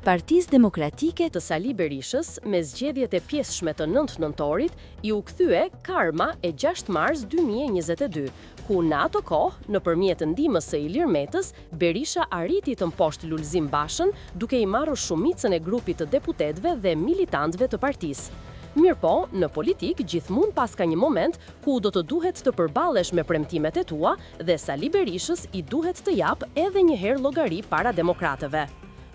Partisë Demokratike të Sali Berishës me zgjedhjet e pjesshme të 9 nëntorit i u kthye karma e 6 mars 2022, ku në ato kohë, nëpërmjet ndihmës së Ilir Metës, Berisha arriti të mposhtë Lulzim Bashën, duke i marrë shumicën e grupit të deputetëve dhe militantëve të partisë. Mirëpo, në politik gjithmonë pas ka një moment ku do të duhet të përballesh me premtimet e tua dhe Sali Berishës i duhet të jap edhe një herë llogari para demokratëve.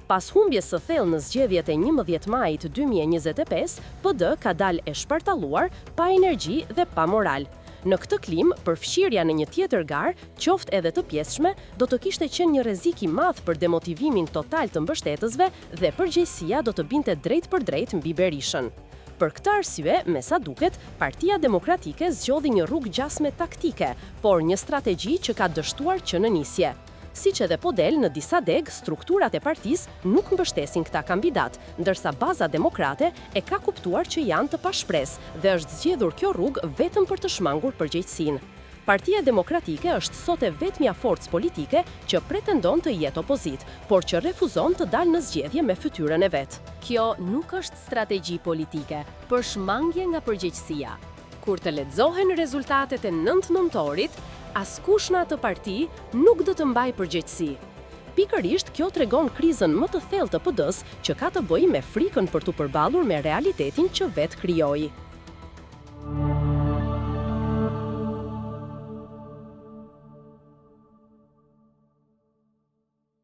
Pas humbjes së thellë në zgjedhjet e 11 majit 2025, PD ka dalë e shpartalluar, pa energji dhe pa moral. Në këtë klim, përfshirja në një tjetër garë, qoftë edhe të pjesshme, do të kishte qenë një rrezik i madh për demotivimin total të mbështetësve dhe përgjegjësia do të binte drejt për drejt mbi Berishën. Për këtë arsye, me sa duket, Partia Demokratike zgjodhi një rrugë gjasme taktike, por një strategji që ka dështuar që në nisje. Siç edhe po del në disa deg, strukturat e partisë nuk mbështesin këta kandidat, ndërsa baza demokrate e ka kuptuar që janë të pashpresë dhe është zgjedhur kjo rrugë vetëm për të shmangur përgjegjësinë. Partia Demokratike është sot e vetmja forcë politike që pretendon të jetë opozit, por që refuzon të dalë në zgjedhje me fytyrën e vet. Kjo nuk është strategji politike, për shmangje nga përgjegjësia. Kur të lexohen rezultatet e 9 nëntorit, askush në atë parti nuk do të mbajë përgjegjësi. Pikërisht kjo tregon krizën më të thellë të PD-s që ka të bëjë me frikën për të përballur me realitetin që vet krijoi.